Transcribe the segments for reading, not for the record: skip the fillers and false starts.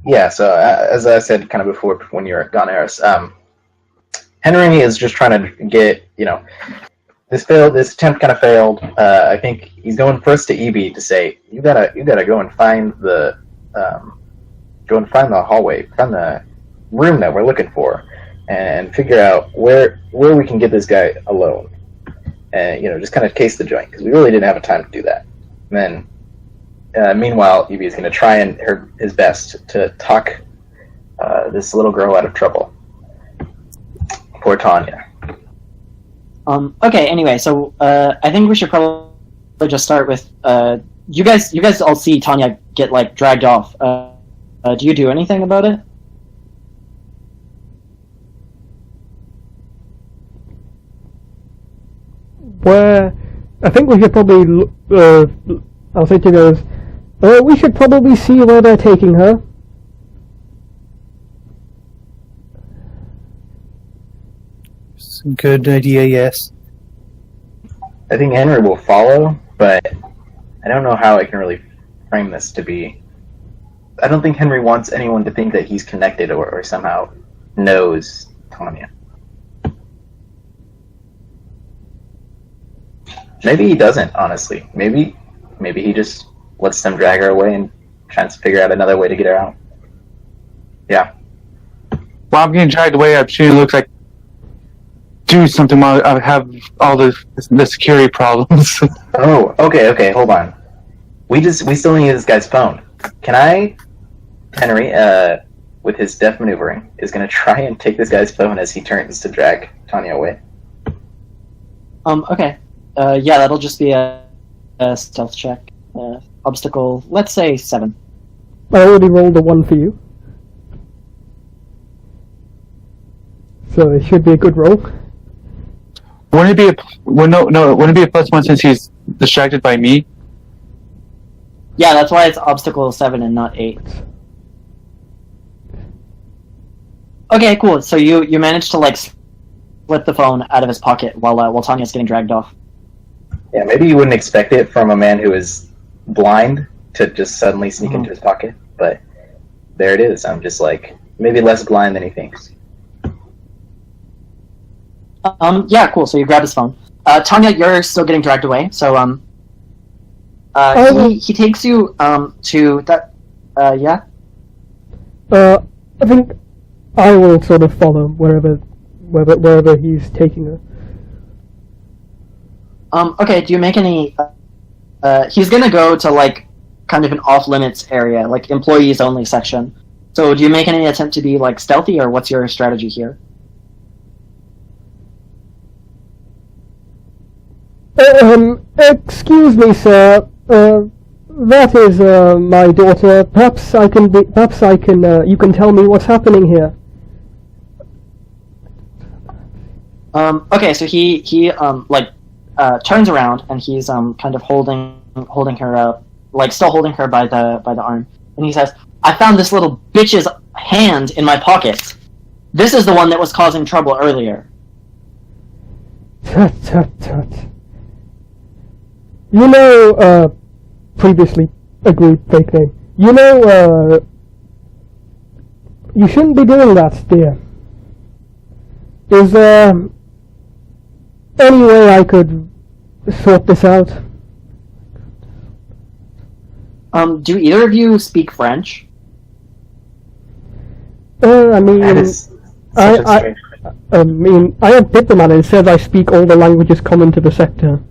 Yeah, so as I said kind of before when you were gone, Eris, Henry is just trying to get, this attempt kind of failed. I think he's going first to EB to say, you gotta go and find the hallway, find the room that we're looking for, and figure out where we can get this guy alone, and just kind of case the joint, because we really didn't have time to do that. And then meanwhile, EB is going to try his best to talk this little girl out of trouble. Poor Tanya. Okay. Anyway, so I think we should probably just start with you guys all see Tanya get dragged off. Do you do anything about it? Where I think we should probably. I'll say to those. We should probably see where they're taking her. It's a good idea, yes. I think Henry will follow, but I don't know how I can really frame this to be. I don't think Henry wants anyone to think that he's connected or somehow knows Tanya. Maybe he doesn't, honestly. Maybe he just lets them drag her away and tries to figure out another way to get her out. Yeah. While I'm getting dragged away, I'm sure it looks like do something while I have all the security problems. Oh, okay, hold on. We still need this guy's phone. Can I, Henry, with his deft maneuvering, is going to try and take this guy's phone as he turns to drag Tanya away. Okay. Yeah, that'll just be a stealth check. Obstacle, let's say 7. I already rolled a 1 for you. So it should be a good roll. Wouldn't it be a +1 since he's distracted by me? Yeah, that's why it's obstacle 7 and not 8. Okay, cool. So you managed to split the phone out of his pocket while Tanya's getting dragged off. Yeah, maybe you wouldn't expect it from a man who is blind to just suddenly sneak into his pocket, but there it is. I'm just maybe less blind than he thinks. Yeah, cool. So you grab his phone. Tanya, you're still getting dragged away. So he takes you to that. Yeah. I think I will sort of follow wherever he's taking her. Okay. Do you make any? He's gonna go to kind of an off-limits area, employees only section. So do you make any attempt to be stealthy, or what's your strategy here? Excuse me, sir. That is my daughter. Perhaps I can. You can tell me what's happening here. Okay, so he turns around and he's kind of holding her up, still holding her by the arm, and he says, "I found this little bitch's hand in my pocket. This is the one that was causing trouble earlier." Tut tut tut. Previously agreed fake name. You shouldn't be doing that, dear. Is there any way I could sort this out? Do either of you speak French? I mean, That is such a strange question. I have diplomat and it says I speak all the languages common to the sector.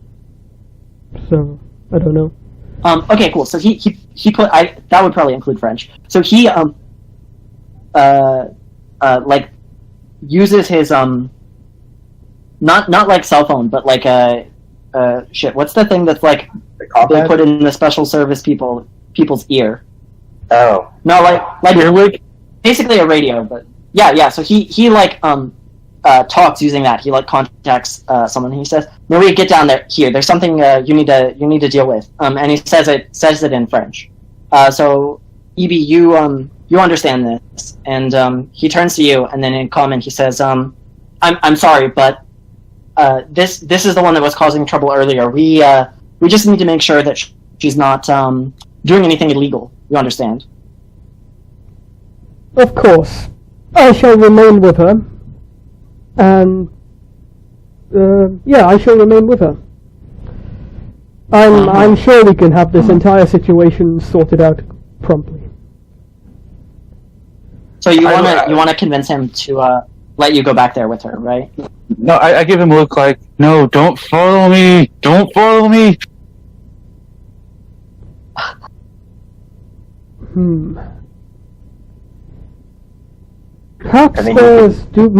So, I don't know. Okay, cool. So he put that would probably include French. So he uses his not cell phone, but shit. What's the thing that's they put in the special service people's ear? Oh. No, like basically a radio, but yeah. So he talks using that. He contacts someone. And he says, "Maria, get down there. Here, there's something you need to deal with." And he says it in French. So EB, you understand this, and he turns to you, and then in common he says, "I'm sorry, but this is the one that was causing trouble earlier. We just need to make sure that she's not doing anything illegal. You understand?" Of course. I shall remain with her. And, yeah, I shall remain with her. I'm sure we can have this entire situation sorted out promptly. So you wanna convince him to let you go back there with her, right? No, I give him a look like, no, don't follow me! Don't follow me! Perhaps I think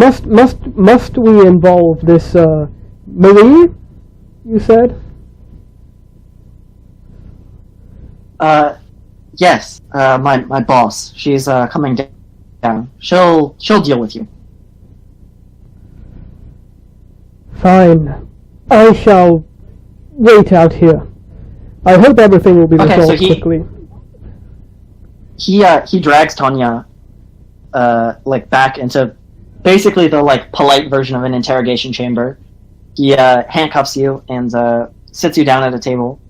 must we involve this Marie? You said. Yes. My boss. She's coming down. She'll deal with you. Fine. I shall wait out here. I hope everything will be resolved quickly. He drags Tanya like back into basically the like polite version of an interrogation chamber. He handcuffs you and sits you down at a table.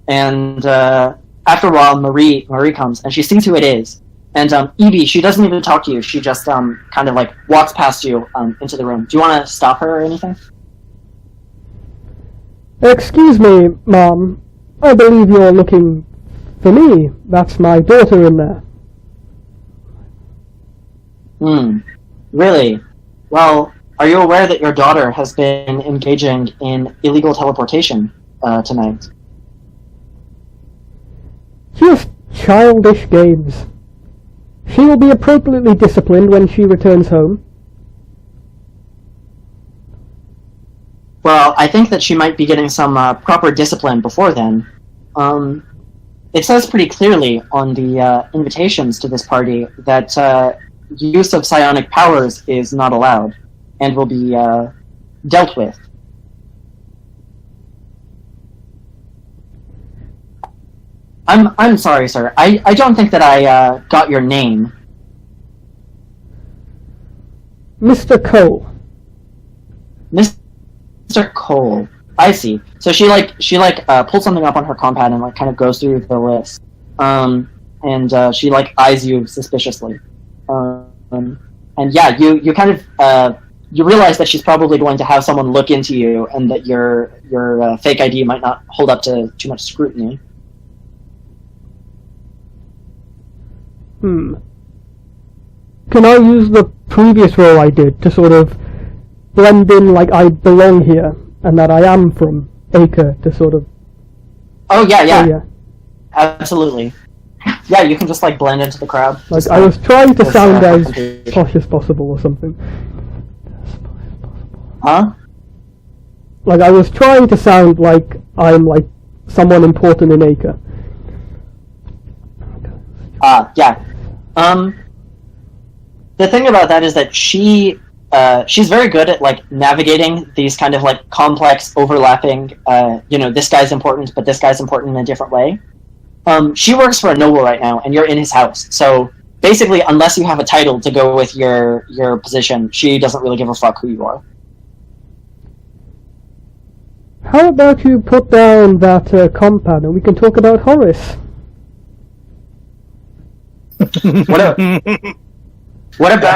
And after a while, Marie comes and she sees who it is. And Evie, she doesn't even talk to you. She just kind of like walks past you into the room. Do you want to stop her or anything? Excuse me, Mom. I believe you're looking for me. That's my daughter in there. Really? Well, are you aware that your daughter has been engaging in illegal teleportation tonight? Just childish games. She will be appropriately disciplined when she returns home. Well, I think that she might be getting some proper discipline before then. It says pretty clearly on the invitations to this party that use of psionic powers is not allowed and will be dealt with. I'm sorry, sir. I don't think that I got your name. Mr. Cole. Mr. Cole. I see. So she pulls something up on her compad and like kind of goes through the list. And she like eyes you suspiciously. And yeah, you kind of you realize that she's probably going to have someone look into you, and that your fake ID might not hold up to too much scrutiny. Can I use the previous role I did to sort of blend in like I belong here and that I am from ACRE to sort of... Oh yeah. Absolutely. Yeah, you can just like blend into the crowd. Like I was trying to sound as posh as possible or something. Huh? Like I was trying to sound like I'm like someone important in ACRE. Yeah. The thing about that is that she's very good at like navigating these kind of like complex, overlapping. This guy's important, but this guy's important in a different way. She works for a noble right now, and you're in his house. So basically, unless you have a title to go with your position, she doesn't really give a fuck who you are. How about you put down that compad and we can talk about Horace? What about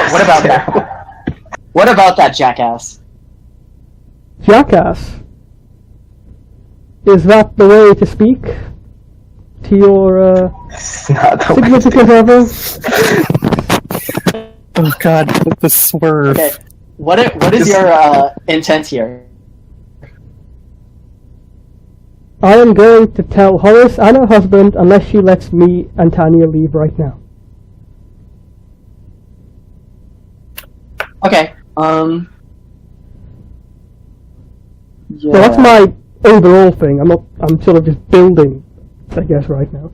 that? What about that jackass? Jackass? Is that the way to speak to your significant other? Oh god, the swerve. Okay. What is your intent here? I am going to tell Horace and her husband unless she lets me and Tanya leave right now. Okay. Yeah. So that's my overall thing. I'm sort of just building, I guess, right now.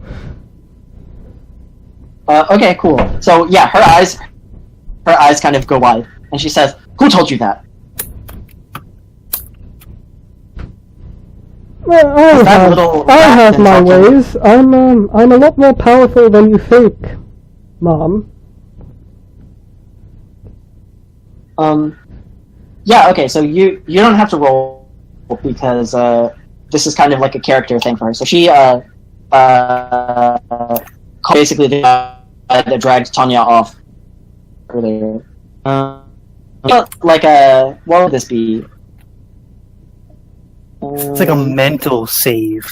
Okay, cool. So yeah, her eyes kind of go wide, and she says, "Who told you that?" Well, I have my ways. I'm a lot more powerful than you think, Mom. Yeah, okay, so you don't have to roll because this is kind of like a character thing for her. So she basically the that dragged Tanya off earlier. Like what would this be? It's like a mental save.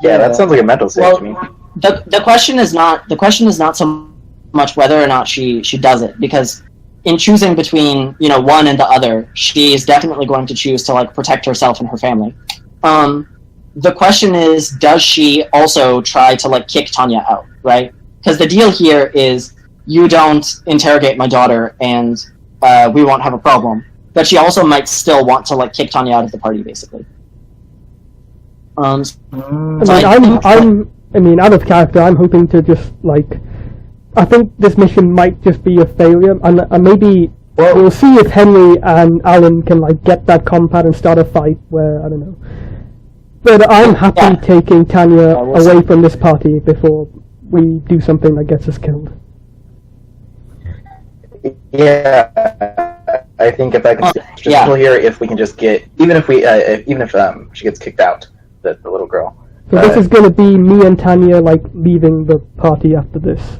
Yeah, that sounds like a mental save to me. The question is not so much whether or not she does it, because in choosing between one and the other, she is definitely going to choose to like protect herself and her family. The question is, does she also try to like kick Tanya out, right? Because the deal here is you don't interrogate my daughter and we won't have a problem. But she also might still want to like kick Tanya out of the party, basically. I mean, out of character, I'm hoping to just like. I think this mission might just be a failure, and maybe we'll see if Henry and Alan can like get that compad and start a fight. Where I don't know. But I'm happy taking Tanya away from this party before we do something that gets us killed. Yeah, I think if I can here, if we can just get even if she gets kicked out, the little girl. So this is going to be me and Tanya like leaving the party after this.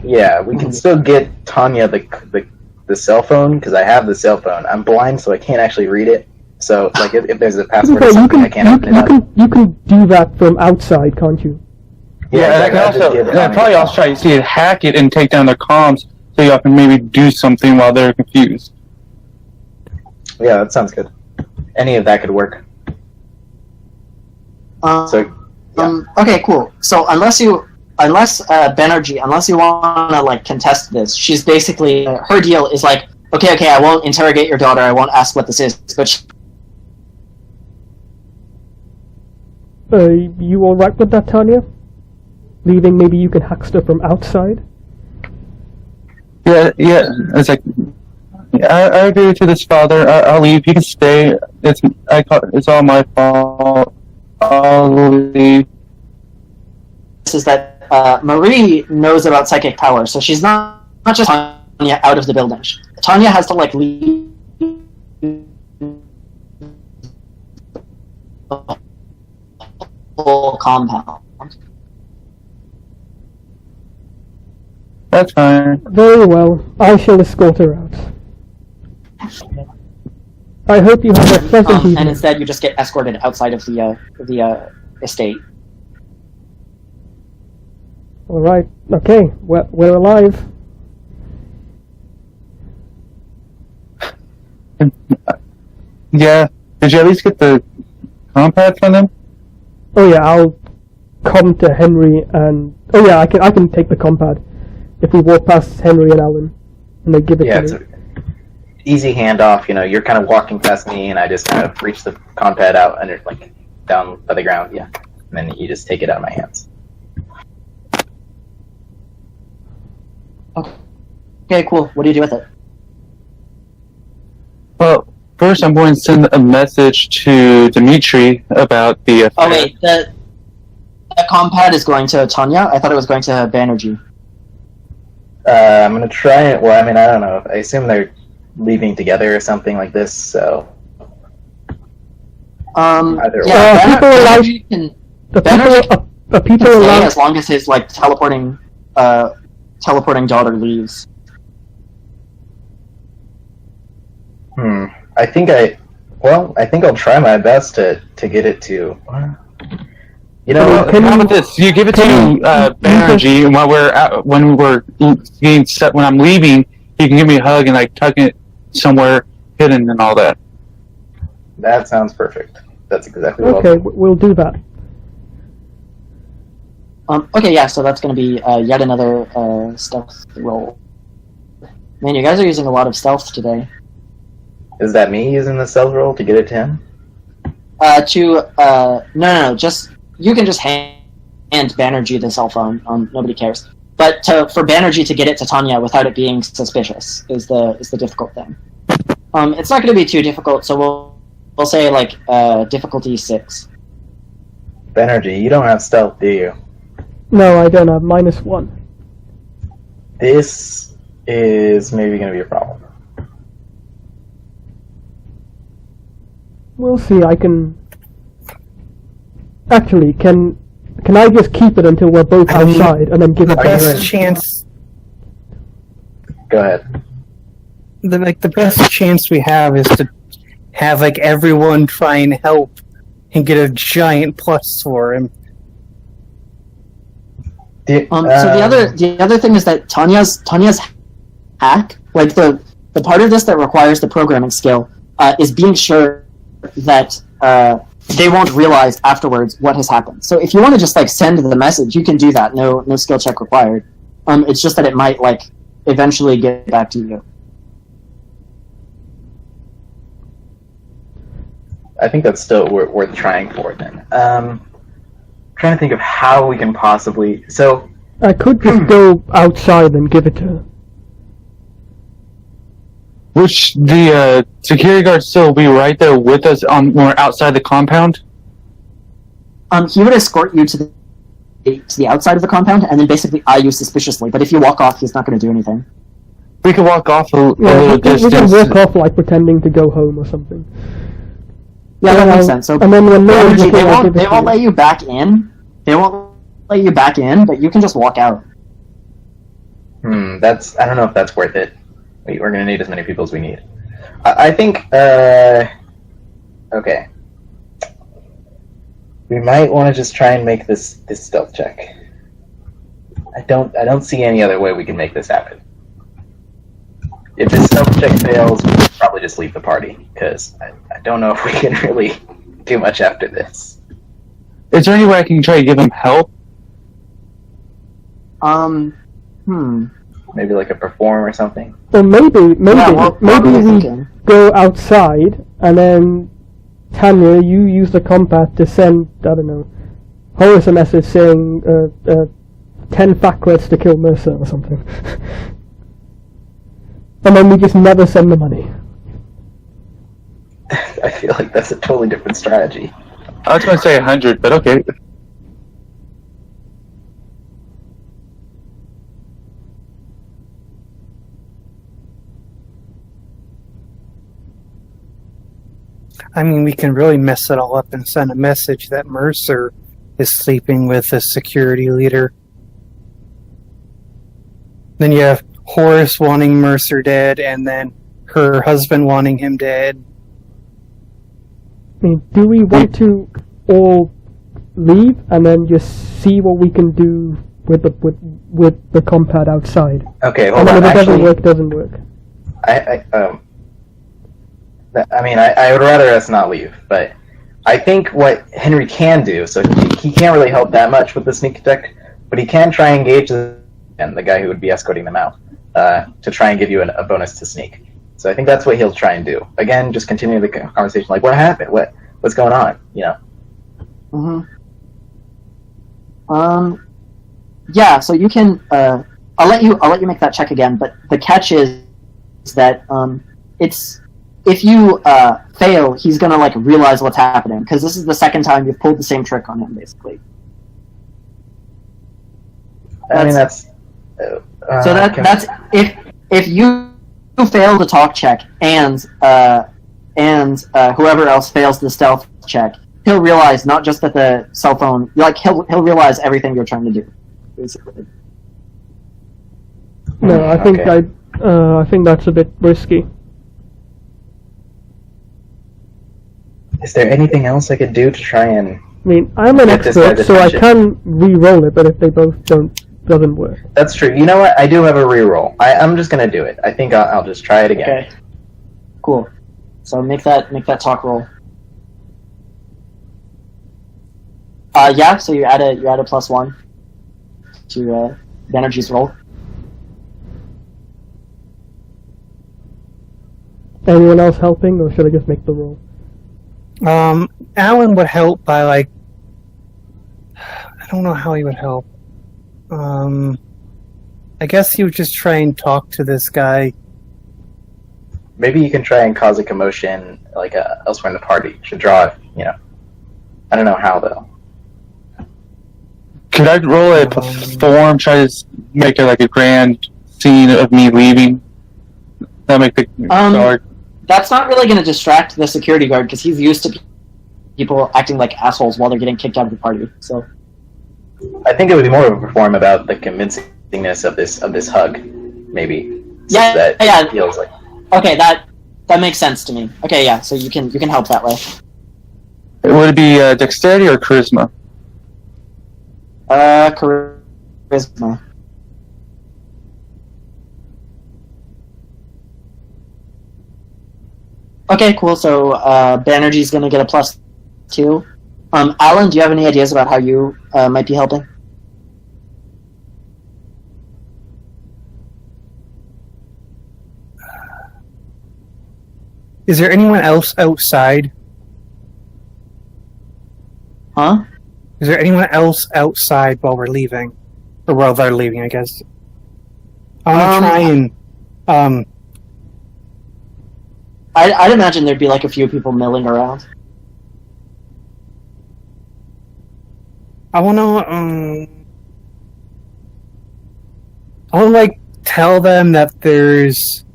Yeah, we can still get Tanya the cell phone, because I have the cell phone. I'm blind, so I can't actually read it. So like if there's a password or something, I can't open it up. You can do that from outside, can't you? Yeah, exactly. I can probably also try to see it, hack it, and take down their comms, so y'all can maybe do something while they're confused. Yeah, that sounds good. Any of that could work. Okay, cool. So unless Banerjee, unless you want to like contest this, she's basically her deal is like, okay, I won't interrogate your daughter, I won't ask what this is, but you all right with that, Tanya? Leaving, maybe you can hack stuff from outside. Yeah. It's like, I agree to this, Father. I'll leave. You can stay. It's all my fault. I'll leave. This is that Marie knows about psychic power, so she's not just Tanya out of the building. Tanya has to like leave the whole compound. That's fine. Very well. I shall escort her out. I hope you have a pleasant evening. And instead, you just get escorted outside of the estate. All right. Okay. We're alive. Yeah. Did you at least get the compad from them? Oh yeah. I'll come to Henry and. Oh yeah. I can take the compad if we walk past Henry and Alan, and they give it to me. It's an easy handoff. You're kind of walking past me, and I just kind of reach the compad out under, like, down by the ground. Yeah, and then you just take it out of my hands. Okay, cool. What do you do with it? Well, first I'm going to send a message to Dimitri about the affair. Oh wait, the compad is going to Tanya? I thought it was going to Banerjee. I'm going to try it. Well, I mean, I don't know. I assume they're leaving together or something like this, so... Either way. Banerjee can... people allowed... as long as his, like, teleporting daughter leaves. I think I'll try my best to get it to... How about this? You give it to Banerjee, and when I'm leaving, you can give me a hug and like tuck it somewhere hidden and all that. That sounds perfect. That's exactly what Okay, we'll do that. Okay, yeah, so that's going to be yet another stealth roll. Man, you guys are using a lot of stealth today. Is that me using the stealth roll to get it to him? No, just... You can just hand Banerjee the cell phone. Nobody cares. But for Banerjee to get it to Tanya without it being suspicious is the difficult thing. It's not going to be too difficult, so we'll say like difficulty 6. Banerjee, you don't have stealth, do you? No, I don't have -1. This is maybe going to be a problem. We'll see. I can. Actually, can can I just keep it until we're both I mean, outside and then give it The back? best chance, Go ahead. the best chance we have is to have like everyone try and help and get a giant plus for him. So the other thing is that Tanya's hack, like the part of this that requires the programming skill, is being sure that they won't realize afterwards what has happened. So if you want to just like send the message, you can do that. No skill check required. It's just that it might like eventually get back to you. I think that's still worth trying for then. Trying to think of how we can possibly. So I could just go outside and give it to her. Which the security guard still will be right there with us when we're outside the compound? He would escort you to the outside of the compound and then basically eye you suspiciously. But if you walk off, he's not going to do anything. We could walk off a little We distance. can walk off like pretending to go home or something. Yeah, that makes sense. So and then when no one's looking, they I'll give it won't to you. let you back in. They won't let you back in, but you can just walk out. that's. I don't know if that's worth it. We're going to need as many people as we need. I think. Okay. We might want to just try and make this stealth check. I don't see any other way we can make this happen. If this stealth check fails, we should probably just leave the party, because I don't know if we can really do much after this. Is there any way I can try to give him help? Maybe like a perform or something. Or maybe what were you we thinking? go outside and then Tanya, you use the compact to send, I don't know, Horace a message saying 10 fact quests to kill Mercer or something. And then we just never send the money. I feel like that's a totally different strategy. I was going to say 100, but okay. I mean, we can really mess it all up and send a message that Mercer is sleeping with the security leader. Then you have Horace wanting Mercer dead, and then her husband wanting him dead. I mean, do we want to all leave and then just see what we can do with the compact outside? Okay, And hold then on. if it Actually, doesn't work. I would rather us not leave, but I think what Henry can do, so he can't really help that much with the sneak attack, but he can try and engage the guy who would be escorting them out to try and give you a bonus to sneak. So I think that's what he'll try and do. Again, just continue the conversation, like, what happened? What's going on? You know? Yeah, so you can, I'll let you make that check again, but the catch is that, if you fail, he's gonna like realize what's happening, because this is the second time you've pulled the same trick on him, basically. I mean, that's... So that's if you fail the talk check and whoever else fails the stealth check, he'll realize not just that the cell phone, like he'll realize everything you're trying to do, basically. No, I think Okay. I think that's a bit risky. Is there anything else I could do to try and... I mean, I'm an Get this expert, guy's so I attention. can re-roll it, but if they both doesn't work. That's true. You know what? I do have a reroll. I'm just going to do it. I think I'll just try it again. Okay. Cool. So make that talk roll. Yeah. So you add a +1 to the energies roll. Anyone else helping, or should I just make the roll? Alan would help by, like... I don't know how he would help. I guess he would just try and talk to this guy. Maybe you can try and cause a commotion, like elsewhere in the party. Should draw it, you know. I don't know how, though. Could I roll a perform, try to make it like a grand scene of me leaving? That make the guard... That's not really going to distract the security guard, because he's used to people acting like assholes while they're getting kicked out of the party. So I think it would be more of a perform about the convincingness of this hug, maybe. Yeah, That yeah. it feels like. Okay, that makes sense to me. Okay, yeah. So you can help that way. Would it be dexterity or charisma? Charisma. Okay, cool. So Banerjee's gonna get a +2. Alan, do you have any ideas about how you might be helping? Is there anyone else outside? Huh? Is there anyone else outside while we're leaving? Or while they're leaving, I guess. I want to try and... I'd imagine there'd be like a few people milling around. I want to like tell them that there's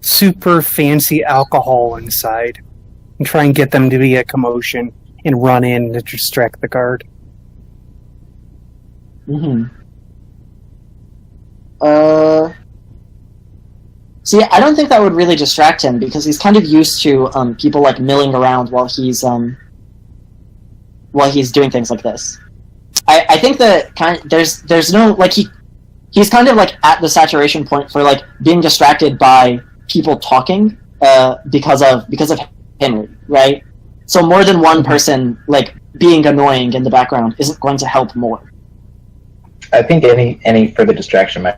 super fancy alcohol inside, and try and get them to be a commotion and run in to distract the guard. See, I don't think that would really distract him because he's kind of used to people like milling around while he's doing things like this. I think that there's no like he's kind of like at the saturation point for like being distracted by people talking because of Henry, right? So more than one person like being annoying in the background isn't going to help more. I think any further distraction might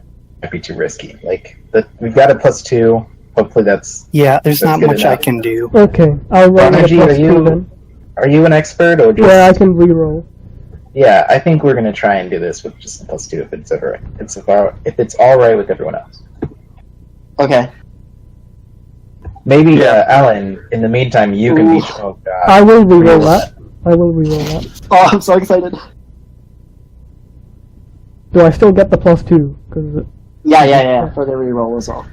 be too risky. Like we've got a +2. Hopefully that's there's not much enough. I can do. Okay, I'll roll a +2 then. Are you an expert or just? Yeah, I can reroll. Yeah, I think we're gonna try and do this with just a +2 if it's alright. If it's all right with everyone else. Okay. Maybe Alan. In the meantime, you can be. Oh God. I will reroll that. Oh, I'm so excited. Do I still get the +2? Cause Yeah, for the reroll as well.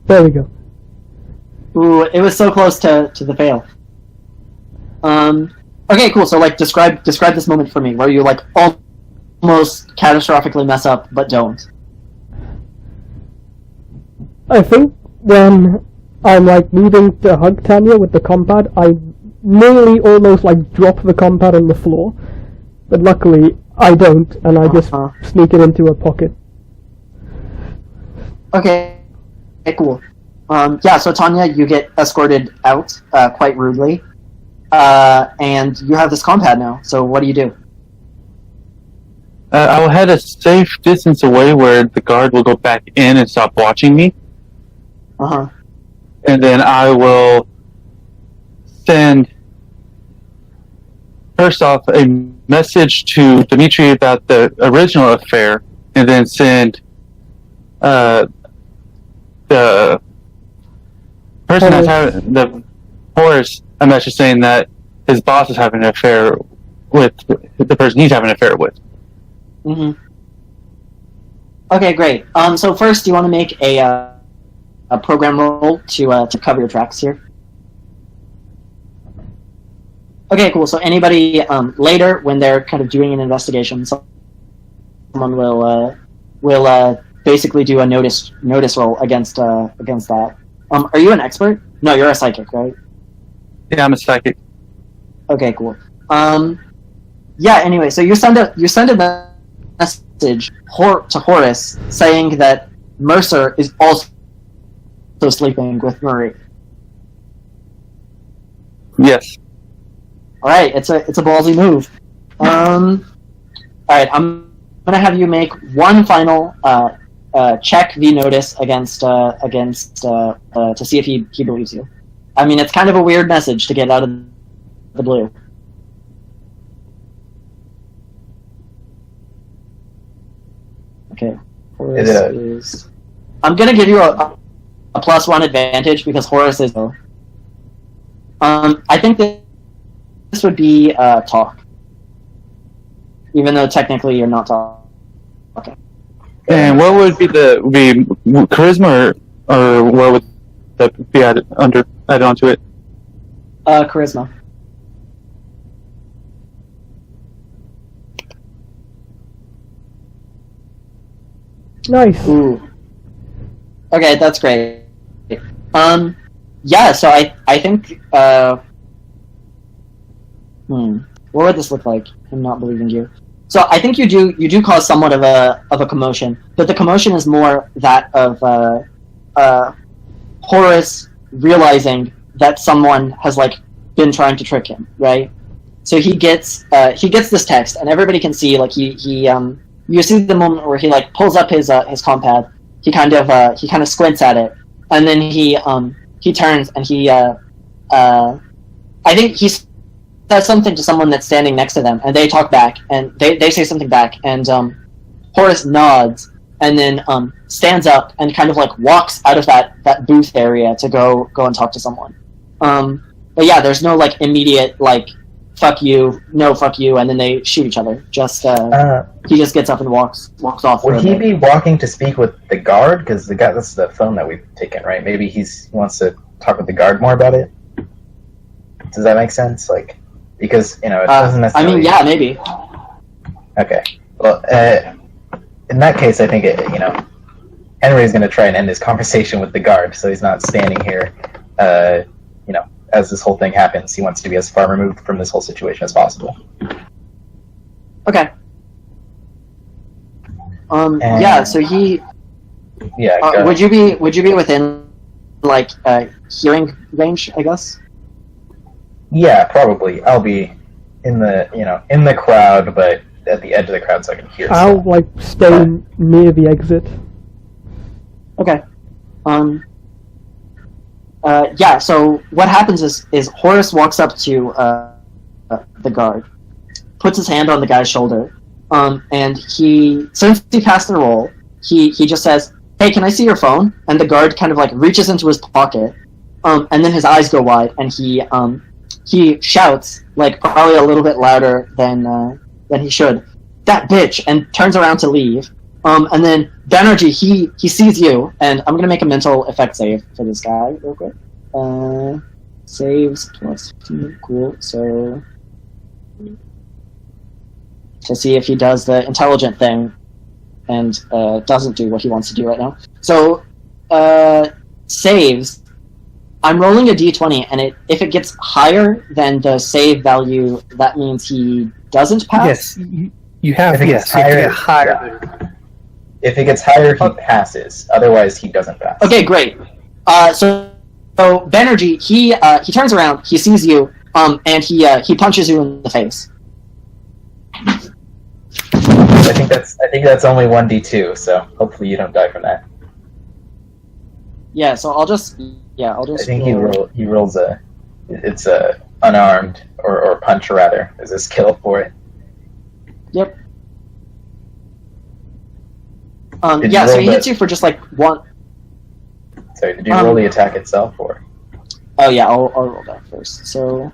there we go. Ooh, it was so close to the fail. Okay, cool. So, like, describe this moment for me, where you like almost catastrophically mess up, but don't. I think when I'm like moving to hug Tanya with the compad, I nearly almost like drop the compad on the floor, but luckily I don't, and I just sneak it into a pocket. Okay, cool. Yeah, so Tanya, you get escorted out quite rudely, and you have this compad now. So what do you do? I'll head a safe distance away where the guard will go back in and stop watching me. And then I will send, first off, a message to Dimitri about the original affair, and then send the person that's having the Horace a message saying that his boss is having an affair with the person he's having an affair with. Okay, great. So first, do you want to make a program roll to cover your tracks here? Okay, cool. So anybody later, when they're kind of doing an investigation, someone will basically do a notice roll against that. Are you an expert? No, you're a psychic, right? Yeah, I'm a psychic. Okay, cool. Yeah. Anyway, so you send a message to Horace saying that Mercer is also sleeping with Marie. Yes. All right, it's a ballsy move. All right, I'm gonna have you make one final check v notice against to see if he believes you. I mean, it's kind of a weird message to get out of the blue. Okay. Horace I'm gonna give you a +1 advantage because Horace is. I think that this would be talk, even though technically you're not talking. Okay. And what would be charisma or what would that be added under? add on to it? Charisma. Nice. Ooh. Okay, that's great. Yeah, so I think, what would this look like? I'm not believing you. So I think you do cause somewhat of a commotion, but the commotion is more that of Horace realizing that someone has like been trying to trick him, right? So he gets this text, and everybody can see like he you see the moment where he like pulls up his compad. He kind of squints at it, and then he turns and I think he says something to someone that's standing next to them, and they talk back, and they say something back, and Horace nods, and then stands up and kind of like walks out of that booth area to go and talk to someone. But yeah, there's no like immediate like fuck you, no fuck you, and then they shoot each other. Just he just gets up and walks off. Would he be walking to speak with the guard? Because that's the phone that we've taken, right? Maybe he wants to talk with the guard more about it. Does that make sense? Like, because it doesn't necessarily. I mean, yeah, maybe. Okay. Well, in that case, I think Henry's going to try and end his conversation with the guard, so he's not standing here. As this whole thing happens, he wants to be as far removed from this whole situation as possible. Okay. Yeah. So he. Yeah. Would you be within like hearing range? I guess. Yeah, probably. I'll be in the crowd, but at the edge of the crowd, so I can hear. I'll like stay near the exit. Okay. Yeah, so what happens is Horace walks up to the guard, puts his hand on the guy's shoulder, and since he passed the roll, he just says, "Hey, can I see your phone?" And the guard kind of like reaches into his pocket, and then his eyes go wide, and he shouts, like probably a little bit louder than he should, "That bitch!" and turns around to leave. And then Banerjee, he sees you, and I'm gonna make a mental effect save for this guy real quick. Saves plus 15, cool. So to see if he does the intelligent thing and doesn't do what he wants to do right now. So saves. I'm rolling a d20, and if it gets higher than the save value, that means he doesn't pass. Yes, you have. Yes, higher. Yeah. If it gets higher, he passes. Otherwise, he doesn't pass. Okay, great. So Banerjee, he turns around, he sees you, and he punches you in the face. I think that's only 1d2, so hopefully you don't die from that. Yeah, so I'll just. I think he rolls it's a unarmed or punch rather as a skill for it. Yep. Yeah, so he hits you for just like one. Sorry, did you roll the attack itself, or? Oh yeah, I'll roll that first. So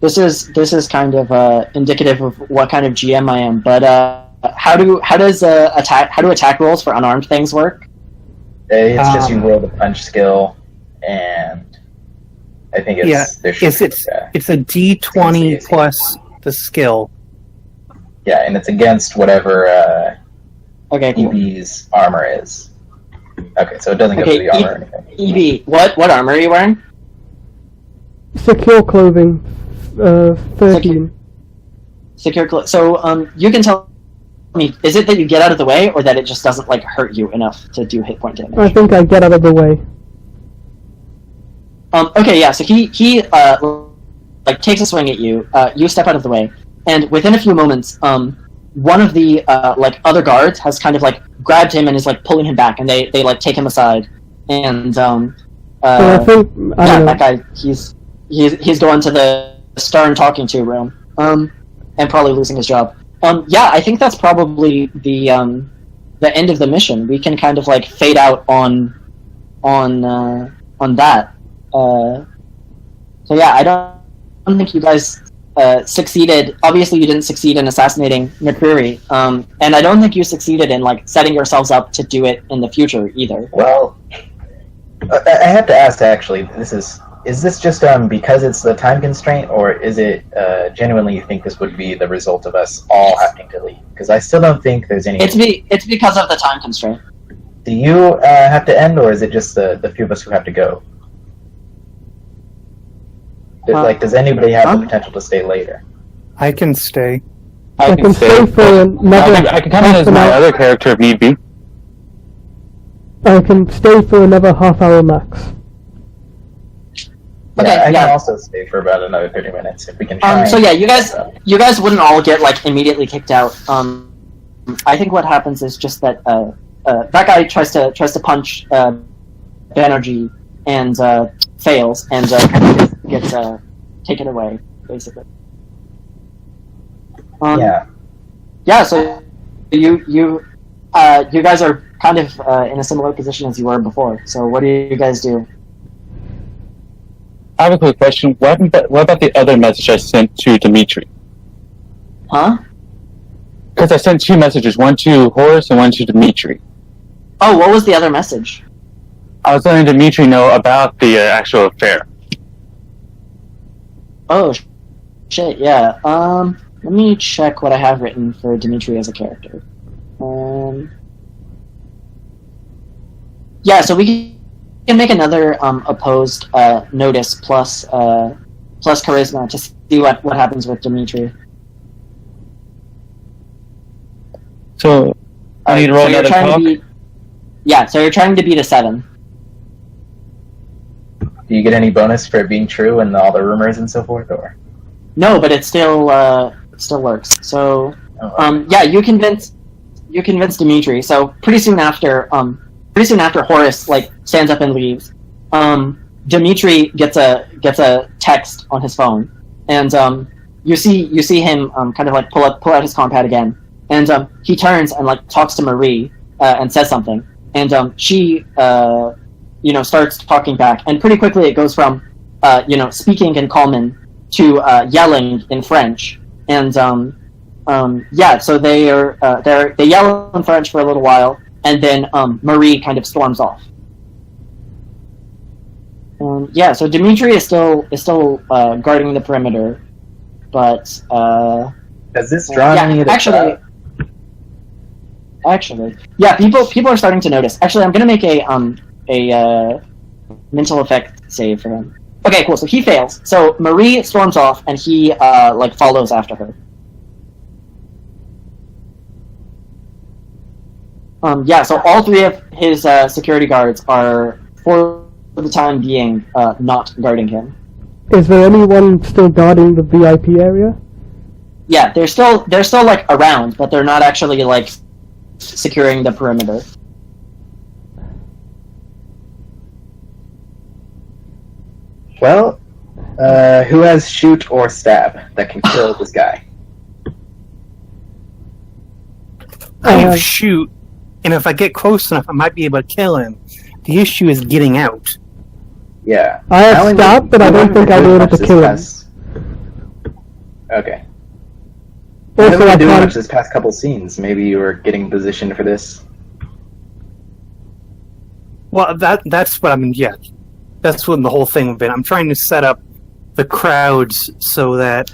this is kind of indicative of what kind of GM I am. But how do attack rolls for unarmed things work? It's just you roll the punch skill, and I think it's it's a d20 plus the skill. Yeah, and it's against whatever cool. EB's armor is. Okay, so it doesn't go to the armor or anything. EB, what armor are you wearing? Secure clothing, 13. Secure clothing. So you can tell me, is it that you get out of the way, or that it just doesn't like hurt you enough to do hit point damage? I think I get out of the way. Okay, yeah. So he like takes a swing at you. You step out of the way. And within a few moments, one of the like other guards has kind of like grabbed him and is like pulling him back, and they like take him aside. And I think that guy he's going to the stern talking to room, and probably losing his job. Yeah, I think that's probably the end of the mission. We can kind of like fade out on that. So yeah, I don't think you guys. Succeeded. Obviously, you didn't succeed in assassinating McCreary, and I don't think you succeeded in like setting yourselves up to do it in the future either. Well, I have to ask, actually, is this just because it's the time constraint, or is it genuinely you think this would be the result of us all having to leave? Because I still don't think there's any... It's because of the time constraint. Do you have to end, or is it just the few of us who have to go? Does anybody have the potential to stay later? I can stay. I can stay for another... I can come in as my other character if need be. I can stay for another half-hour max. Okay, I yeah. can also stay for about another 30 minutes if we can try. So yeah, you guys wouldn't all get like immediately kicked out. I think what happens is just that that guy tries to punch Banerjee and fails and kind of gets taken away basically. Yeah. Yeah. So you guys are kind of in a similar position as you were before. So what do you guys do? I have a quick question. What about the other message I sent to Dimitri? Huh? Because I sent 2 messages, one to Horace and one to Dimitri. Oh, what was the other message? I was letting Dimitri know about the actual affair. Oh, shit, yeah. Let me check what I have written for Dimitri as a character. Yeah, so we can make another opposed notice plus charisma to see what happens with Dimitri. So, I need to roll so another talk? Yeah, so you're trying to beat a 7. Do you get any bonus for it being true and all the rumors and so forth, or? No, but it still works. So, yeah, you convince Dimitri. So pretty soon after Horace like stands up and leaves, Dimitri gets a text on his phone, and you see him kind of like pull out his compad again, and he turns and like talks to Marie and says something, and she starts talking back, and pretty quickly it goes from speaking in Common to yelling in French, and so they yell in French for a little while, and then Marie kind of storms off. So Dimitri is still guarding the perimeter, but does this draw any of the Actually, yeah, people are starting to notice. Actually, I'm gonna make a mental effect save for him. Okay, cool. So he fails. So Marie storms off, and he follows after her. So all 3 of his security guards are, for the time being, not guarding him. Is there anyone still guarding the VIP area? Yeah, they're still like around, but they're not actually like securing the perimeter. Well, who has shoot or stab that can kill this guy? I have shoot, and if I get close enough, I might be able to kill him. The issue is getting out. Yeah. I have stab, but I don't think I'll be able to kill him. Okay. Also, I haven't been doing can't... much this past couple scenes. Maybe you were getting positioned for this. Well, that's what I mean. Yeah, that's what the whole thing has been. I'm trying to set up the crowds so that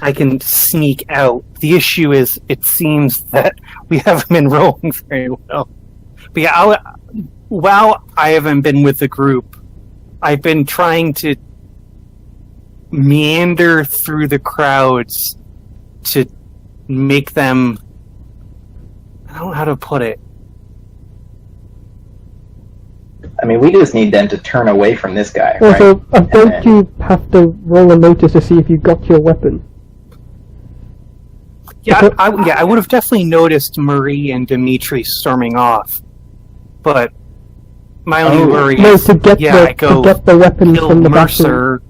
I can sneak out. The issue is, it seems that we haven't been rolling very well. But yeah, while I haven't been with the group, I've been trying to meander through the crowds to make them... I don't know how to put it. I mean, we just need them to turn away from this guy, Also, right? don't you have to roll a notice to see if you got your weapon? Yeah, I would have definitely noticed Marie and Dimitri storming off, but my only worry is, to get the weapons kill from the Mercer,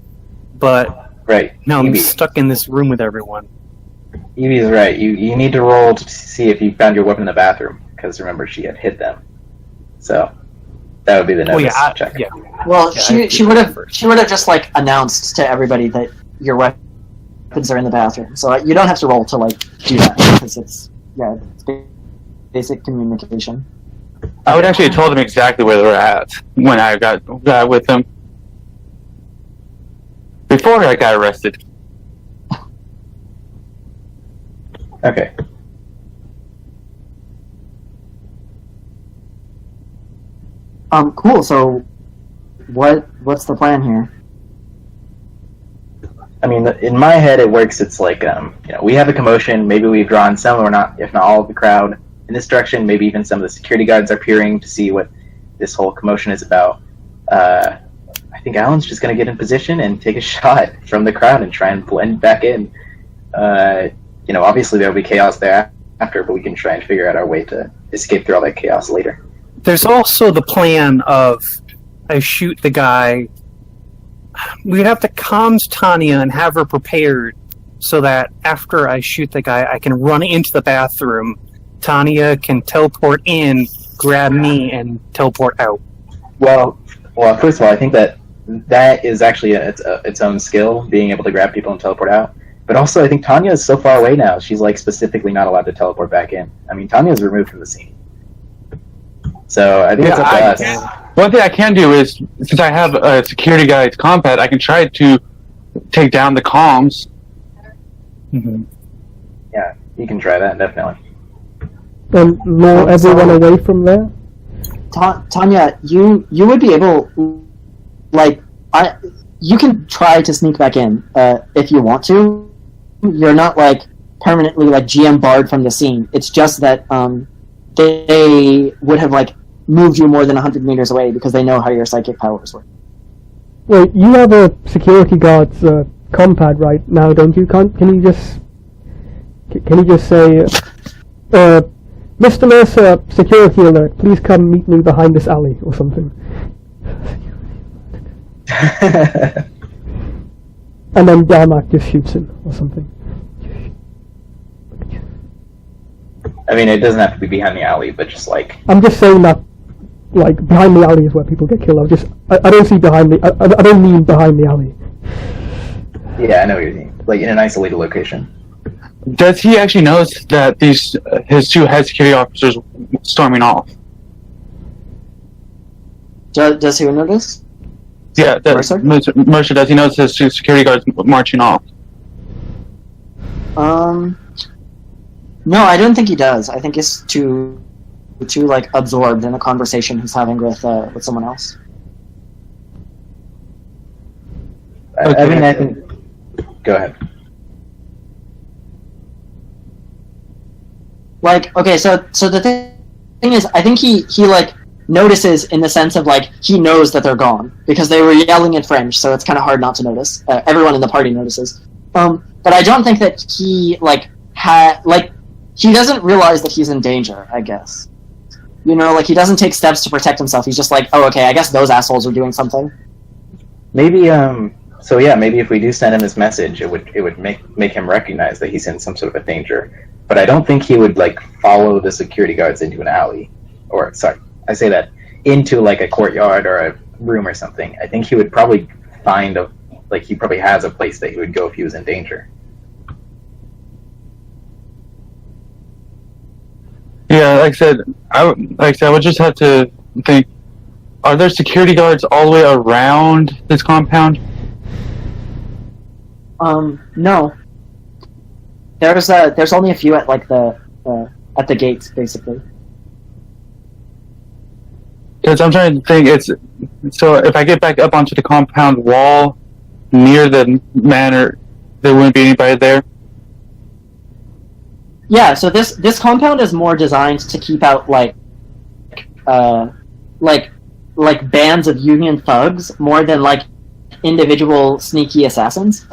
but right. now I'm Evie. stuck in this room with everyone. Evie's right. You need to roll to see if you found your weapon in the bathroom, because remember, she had hit them. So that would be the notice check. Yeah. Well, she would have just like announced to everybody that your weapons are in the bathroom. So you don't have to roll to like do that, because it's basic communication. I would actually have told them exactly where they were at when I got with them. Before I got arrested. Okay. Cool. So, what's the plan here? I mean, in my head, it works. It's like, we have a commotion. Maybe we've drawn some, or not, if not all of the crowd in this direction. Maybe even some of the security guards are peering to see what this whole commotion is about. I think Alan's just going to get in position and take a shot from the crowd and try and blend back in. Obviously there'll be chaos there after, but we can try and figure out our way to escape through all that chaos later. There's also the plan of I shoot the guy. We'd have to comms Tanya and have her prepared so that after I shoot the guy, I can run into the bathroom. Tanya can teleport in, grab me, and teleport out. Well, first of all, I think that is actually its own skill, being able to grab people and teleport out. But also, I think Tanya is so far away now, she's like specifically not allowed to teleport back in. I mean, Tanya is removed from the scene. So I think it's up to us. One thing I can do is, since I have a security guy's compat, I can try to take down the comms. Mm-hmm. Yeah, you can try that, definitely. And lure everyone away from there? Tanya, you would be able, you can try to sneak back in if you want to. You're not permanently GM barred from the scene. It's just that they would have moved you more than 100 meters away because they know how your psychic powers work. Wait, you have a security guard's compad right now, don't you? Can you just say, Mr. Mercer, security alert, please come meet me behind this alley, or something. And then Darmak just shoots him, or something. I mean, it doesn't have to be behind the alley, but just I'm just saying that, behind the alley is where people get killed. I don't see behind the... I don't mean behind the alley. Yeah, I know what you mean. In an isolated location. Does he actually notice that his two head security officers storming off? Does he notice? Yeah, Mercer, does he notice his two security guards marching off? No, I don't think he does. I think he's too absorbed in a conversation he's having with someone else. Okay. I think... Go ahead. Okay, so the thing is, I think he notices in the sense of he knows that they're gone because they were yelling in French, so it's kind of hard not to notice. Everyone in the party notices. But I don't think that he he doesn't realize that he's in danger, I guess. He doesn't take steps to protect himself. He's just oh, okay, I guess those assholes are doing something. Maybe, maybe if we do send him this message, it would make him recognize that he's in some sort of a danger. But I don't think he would, follow the security guards into an alley. Or, sorry, I say that, into, a courtyard or a room or something. I think he would probably find he probably has a place that he would go if he was in danger. Yeah, like I said, I would just have to think, are there security guards all the way around this compound? No. There's only a few at at the gates, basically. Because I'm trying to think, so if I get back up onto the compound wall near the manor, there wouldn't be anybody there? Yeah, so this compound is more designed to keep out bands of Union thugs more than individual sneaky assassins.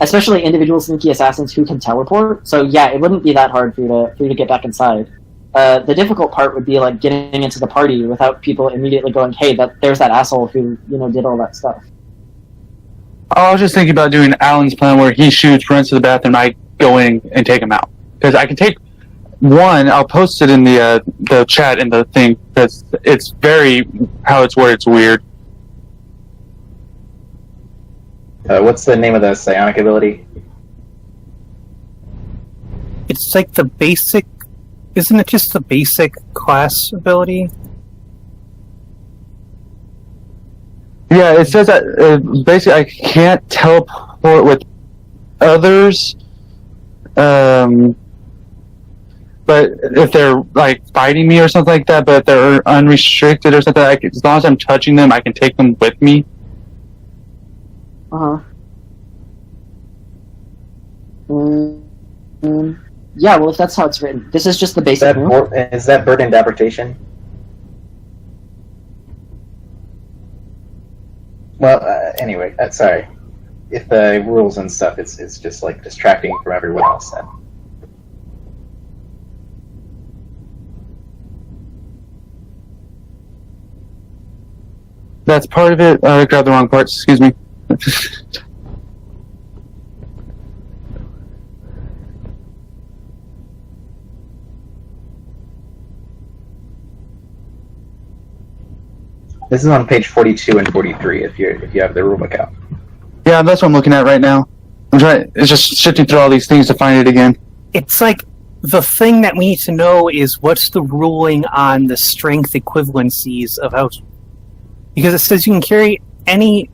Especially individual sneaky assassins who can teleport. So yeah, it wouldn't be that hard for you to get back inside. The difficult part would be getting into the party without people immediately going, "Hey, there's that asshole who did all that stuff." I was just thinking about doing Alan's plan where he shoots, runs to the bathroom, I go in and take him out. Because I can take one, I'll post it in the chat in the thing, because it's very, how it's worded, it's weird. What's the name of the psionic ability? It's the basic... Isn't it just the basic class ability? Yeah, it says that basically I can't teleport with others. But if they're like fighting me or something like that, but if they're unrestricted or something, as long as I'm touching them, I can take them with me. Yeah, well, if that's how it's written, this is just the Is basic. that burdened apportation? Well, anyway, sorry. If the rules and stuff, it's just like distracting from everyone else then. That's part of it. I grabbed the wrong parts. Excuse me. This is on page 42 and 43 if you have the rulebook out. Yeah, that's what I'm looking at right now. It's just shifting through all these things to find it again. It's like the thing that we need to know is what's the ruling on the strength equivalencies of how... Because it says you can carry any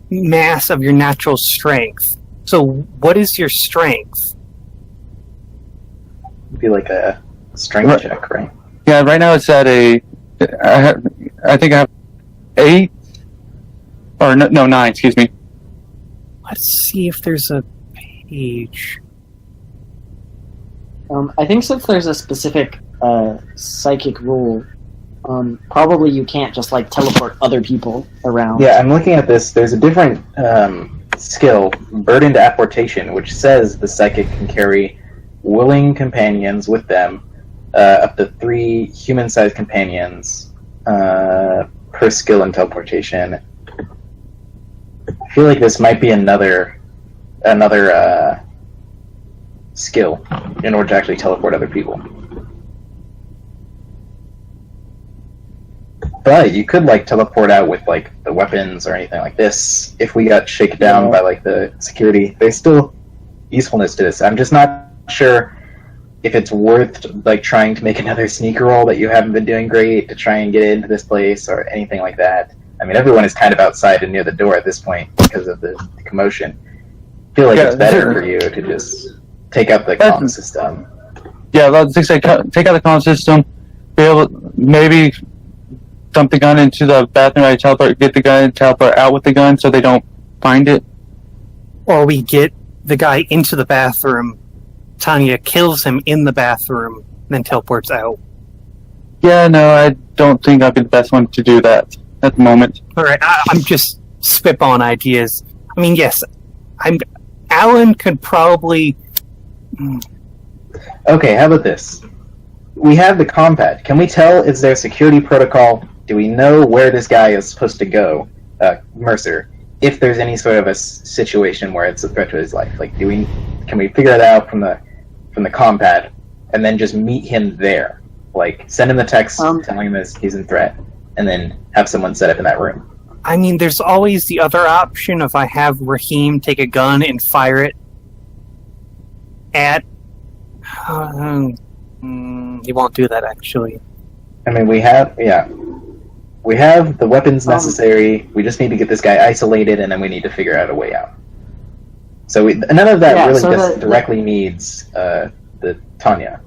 mass of your natural strength. So what is your strength? It'd be like a strength check, right? Yeah, right now it's at I think I have 8 or no 9. Excuse me. Let's see if there's a page. I think since there's a specific psychic rule, probably you can't just like teleport other people around. Yeah, I'm looking at this. There's a different skill, burdened apportation, which says the psychic can carry willing companions with them, up to 3 human-sized companions per skill in teleportation. I feel like this might be another skill in order to actually teleport other people. But you could like teleport out with like the weapons or anything like this. If we got shaken down by like the security, there's still usefulness to this. I'm just not sure if it's worth like trying to make another sneaker roll that you haven't been doing great to try and get into this place or anything like that. I mean, everyone is kind of outside and near the door at this point because of the commotion. I feel like it's better for you to just take out the comm system. Yeah, let's say take out the comm system. Be able maybe dump the gun into the bathroom. I teleport, get the gun, and teleport out with the gun so they don't find it. Or we get the guy into the bathroom. Tanya kills him in the bathroom, then teleports out. Yeah, no, I don't think I'd be the best one to do that at the moment. Alright, I'm just spitballing ideas. I mean, yes, Alan could probably... Okay, how about this? We have the compad. Can we tell, is there a security protocol? Do we know where this guy is supposed to go, Mercer, if there's any sort of a situation where it's a threat to his life? Like, can we figure it out from the compad and then just meet him there? Like, send him the text telling him he's in threat, and then have someone set up in that room. I mean, there's always the other option if I have Raheem take a gun and fire it at... he won't do that, actually. I mean, we have the weapons necessary. We just need to get this guy isolated, and then we need to figure out a way out. So none of that really directly needs the Tanya.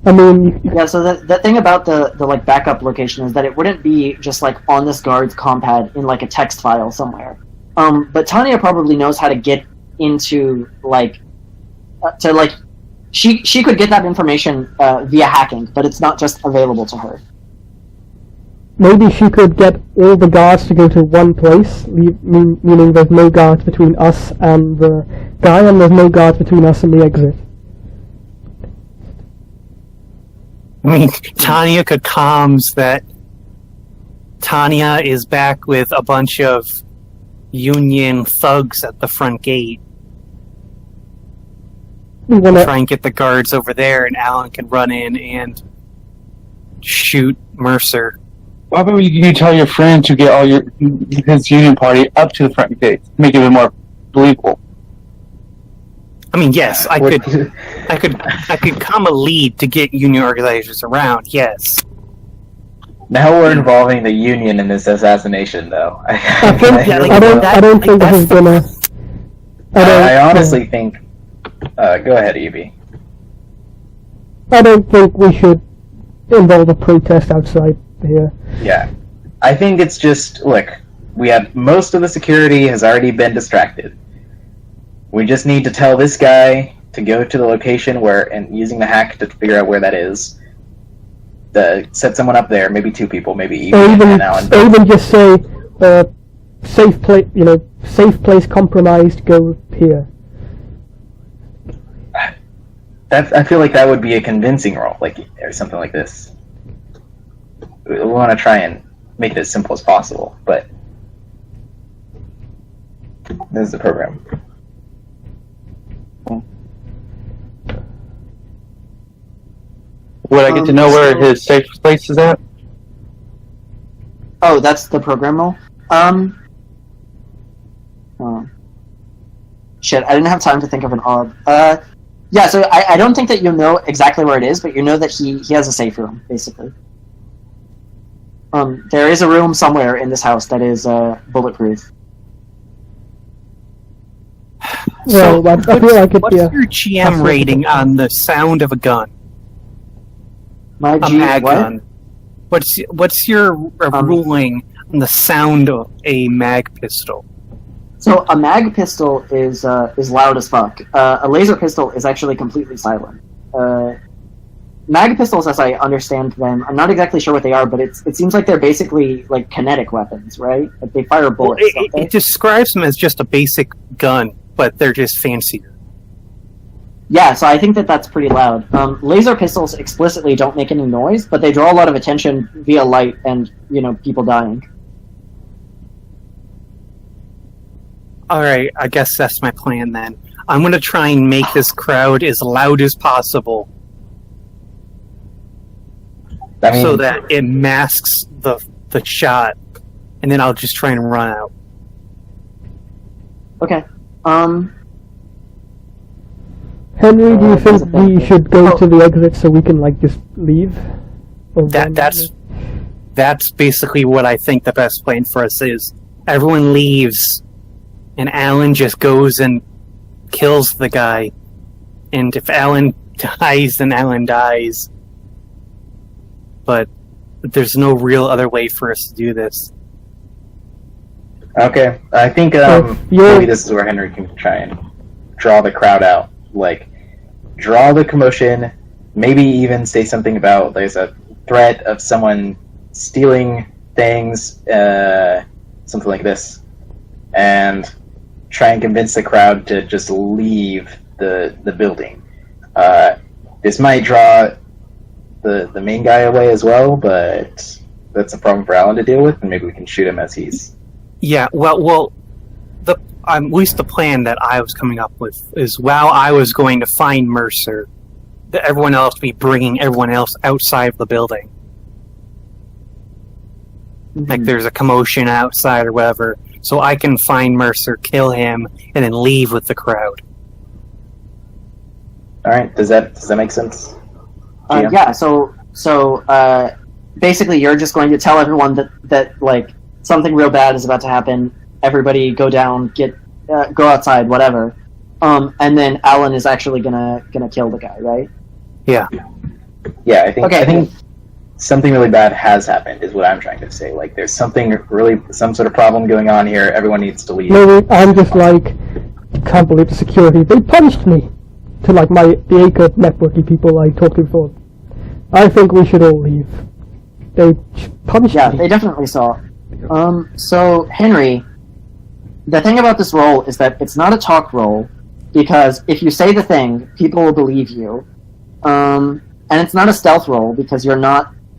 I mean... Yeah, so the thing about the like backup location is that it wouldn't be just like on this guard's compad in like a text file somewhere. But Tanya probably knows how to get into like... She could get that information via hacking, but it's not just available to her. Maybe she could get all the guards to go to one place, meaning there's no guards between us and the guy, and there's no guards between us and the exit. I mean, Tanya could comms that Tanya is back with a bunch of Union thugs at the front gate. Try and get the guards over there, and Alan can run in and shoot Mercer. Why about you tell your friend to get all his Union party up to the front gate, make it a bit more believable? I mean, yes, I could come a lead to get Union organizers around. Yes. Now we're involving the Union in this assassination, though. I don't think this is gonna. I honestly think. Go ahead, Evie. I don't think we should involve a protest outside here. Yeah, I think it's just look. We have most of the security has already been distracted. We just need to tell this guy to go to the location where, and using the hack to figure out where that is. Set someone up there, maybe 2 people, maybe Evie and Alan. Or even just say, safe place, safe place compromised. Go here. I feel like that would be a convincing role, or something like this. We want to try and make it as simple as possible, but this is the program. Would I get to know where his safe place is at? Oh, that's the program role? Shit, I didn't have time to think of an odd. Yeah, so I don't think that you know exactly where it is, but you know that he has a safe room, basically. There is a room somewhere in this house that is bulletproof. Well, I feel like what's your GM rating on the sound of a gun? My A mag gun. What's your ruling on the sound of a mag pistol? So a mag pistol is loud as fuck. A laser pistol is actually completely silent. Mag pistols, as I understand them, I'm not exactly sure what they are, but it seems like they're basically like kinetic weapons, right? Like they fire bullets. Well, it describes them as just a basic gun, but they're just fancier. Yeah, so I think that that's pretty loud. Laser pistols explicitly don't make any noise, but they draw a lot of attention via light and, people dying. Alright, I guess that's my plan then. I'm going to try and make this crowd as loud as possible. So that it masks the shot, and then I'll just try and run out. Okay. Henry, do you think we should go to the exit so we can just leave? That's basically what I think the best plan for us is. Everyone leaves, and Alan just goes and kills the guy. And if Alan dies, then Alan dies. But there's no real other way for us to do this. Okay, I think maybe this is where Henry can try and draw the crowd out. Draw the commotion, maybe even say something about there's a threat of someone stealing things, something like this, and try and convince the crowd to just leave the building. This might draw the main guy away as well, but that's a problem for Alan to deal with, and maybe we can shoot him as he's... Yeah, well, at least the plan that I was coming up with is while I was going to find Mercer, that everyone else be bringing everyone else outside of the building. Mm-hmm. Like there's a commotion outside or whatever, so I can find Mercer, kill him, and then leave with the crowd. Alright, does that make sense? Yeah, so basically you're just going to tell everyone that something real bad is about to happen. Everybody go down, go outside, whatever. And then Alan is actually gonna kill the guy, right? Yeah. Yeah, I think something really bad has happened, is what I'm trying to say. There's some sort of problem going on here. Everyone needs to leave. Maybe I'm just can't believe the security. They punched me to the ACRE networky people I talked to before. I think we should all leave. They punched me. Yeah, they definitely saw. So Henry, the thing about this role is that it's not a talk role, because if you say the thing, people will believe you. And it's not a stealth role, because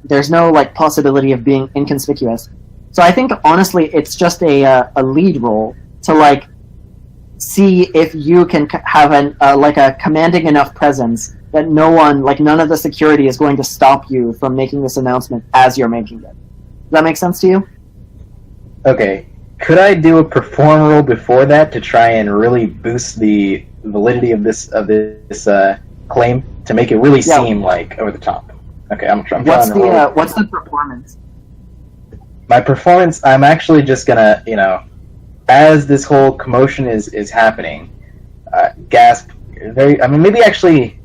there's no possibility of being inconspicuous. So I think honestly it's just a lead role to see if you can have a commanding enough presence that none of the security is going to stop you from making this announcement as you're making it. Does that make sense to you? Okay. Could I do a perform roll before that to try and really boost the validity of this claim to make it really seem over the top? Okay, I'm trying. What's the performance? my performance, I'm actually just gonna, as this whole commotion is happening, gasp. Maybe actually,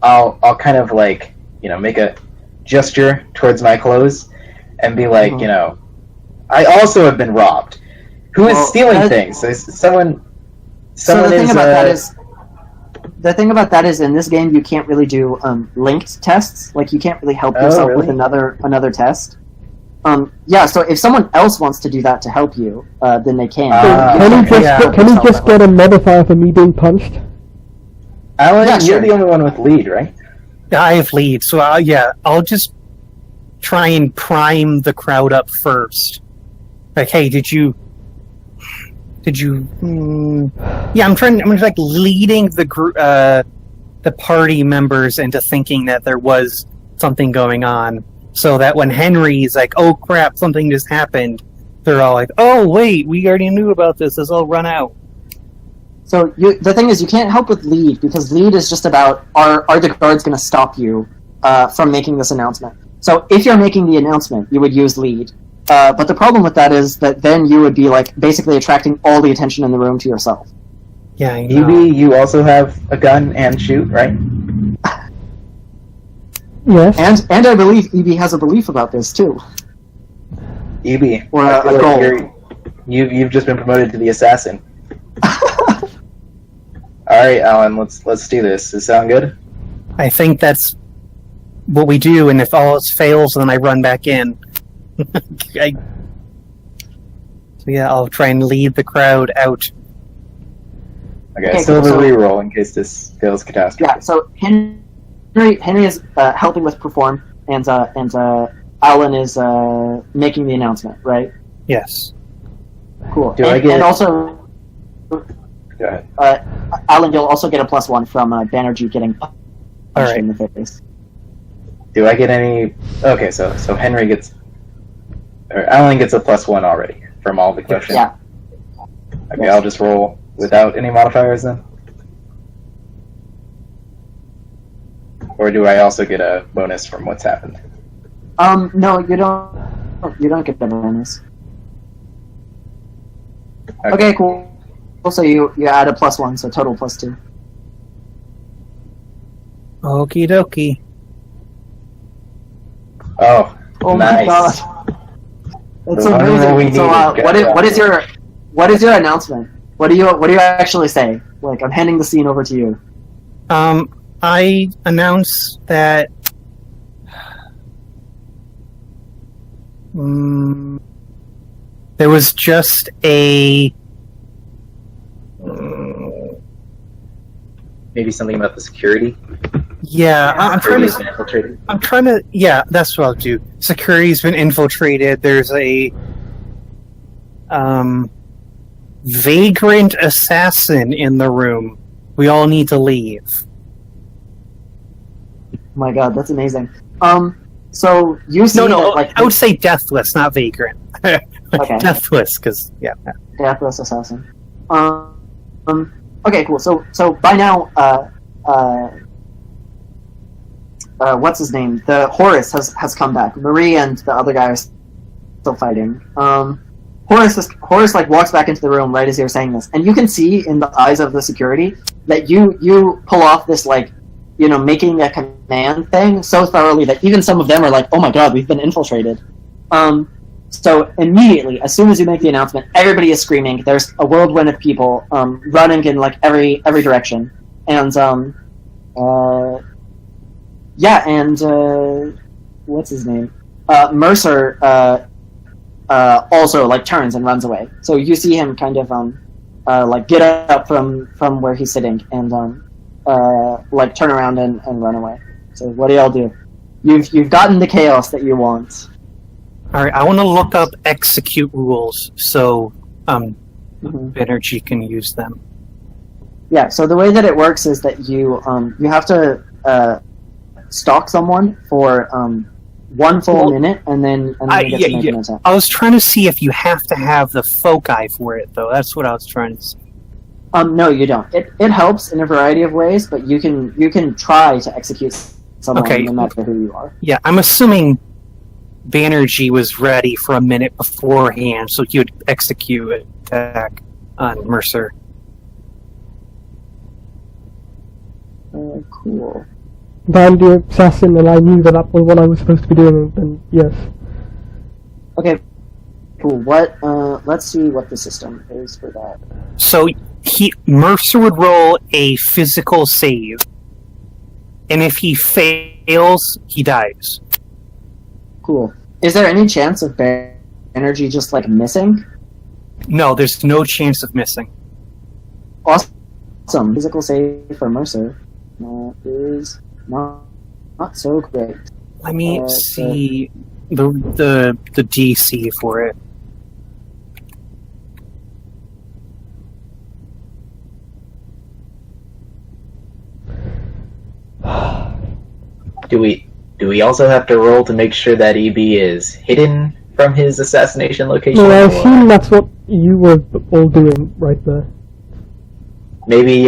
I'll kind of like, make a gesture towards my clothes and be like, I also have been robbed. Who is stealing things? Someone So the thing is. about that is, the thing about that is, in this game you can't really do linked tests. Like you can't really help yourself with another test. Yeah. So if someone else wants to do that to help you, then they can. Can he just get a modifier for me being punched? Alan, you're the only one with lead, right? I have lead, so I'll just try and prime the crowd up first. Like, hey, did you? Yeah, I'm like leading the group, the party members into thinking that there was something going on, so that when Henry's like, "Oh crap, something just happened," they're all like, "Oh wait, we already knew about this. Let's all run out." So the thing is, you can't help with lead, because lead is just about are the guards going to stop you from making this announcement. So if you're making the announcement, you would use lead. But the problem with that is that then you would be like basically attracting all the attention in the room to yourself. Yeah, I know. EB, you also have a gun and shoot, right? Yes. And I believe EB has a belief about this too. EB, Or a goal. You've just been promoted to the assassin. All right, Alan, let's do this. Does it sound good? I think that's what we do, and if all else fails, then I run back in. So yeah, I'll try and lead the crowd out. Okay, still have a reroll in case this fails catastrophe. Yeah, so Henry is helping with perform, and Alan is making the announcement, right? Yes. Cool. And also, go ahead. Alan, you'll also get a +1 from Banerjee getting punched in the face. Do I get any? Okay, so Henry gets, or Alan gets a +1 already from all the questions. Yeah. Okay, I'll just roll without any modifiers then. Or do I also get a bonus from what's happened? No, you don't. You don't get the bonus. Okay, cool. Also, you add a +1, so total +2. Okie dokie. Oh nice. My god, that's The one roll we amazing. So, needed. what is your announcement? What do you actually say? Like, I'm handing the scene over to you. I announce that there was just a Maybe something about the security. yeah. I'm Security's been infiltrated. I'm trying to. Yeah, that's what I'll do. Security's been infiltrated. There's a vagrant assassin in the room. We all need to leave. Oh my god, that's amazing. So you see No, that, like, I would say deathless, not vagrant. Okay. Deathless, because yeah. Deathless assassin. Okay, cool. So by now, what's his name? The Horace has come back. Marie and the other guy are still fighting. Horace like walks back into the room right as you're saying this, and you can see in the eyes of the security that you pull off this, like, making a command thing so thoroughly that even some of them are like, "Oh my god, we've been infiltrated." So immediately, as soon as you make the announcement, everybody is screaming. There's a whirlwind of people running in like every direction, and what's his name? Mercer also like turns and runs away. So you see him kind of like get up from where he's sitting and like turn around and run away. So what do y'all do? You've gotten the chaos that you want. All right, I want to look up execute rules so Banerjee can use them. Yeah. So the way that it works is that you have to stalk someone for 1 full minute, and then you get to make an attack. I was trying to see if you have to have the foci for it, though. That's what I was trying to see. No, you don't. It helps in a variety of ways, but you can try to execute someone no matter who you are. Yeah, I'm assuming Banerjee was ready for a minute beforehand, so he would execute an attack on Mercer. Cool. If I'm the assassin and I knew that was what I was supposed to be doing, then yes. Okay, cool. What? Let's see what the system is for that. So Mercer would roll a physical save, and if he fails, he dies. Cool. Is there any chance of energy just like missing? No, there's no chance of missing. Awesome. Physical save for Mercer is not so great. Let me see the DC for it. Do we also have to roll to make sure that EB is hidden from his assassination location? No, I assume that's what you were all doing right there. Maybe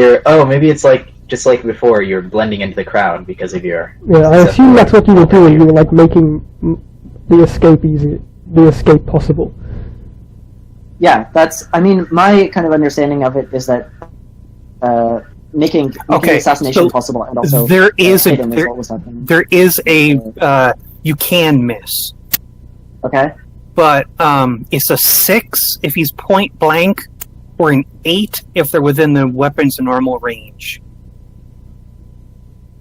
maybe it's like just like before, you're blending into the crowd because of your... Yeah, I assume that's what you were doing. You were like making the escape easy, the escape possible. Yeah, I mean, my kind of understanding of it is that making assassination possible, and also there is a you can miss. Okay. But it's a 6 if he's point blank, or an 8 if they're within the weapon's normal range.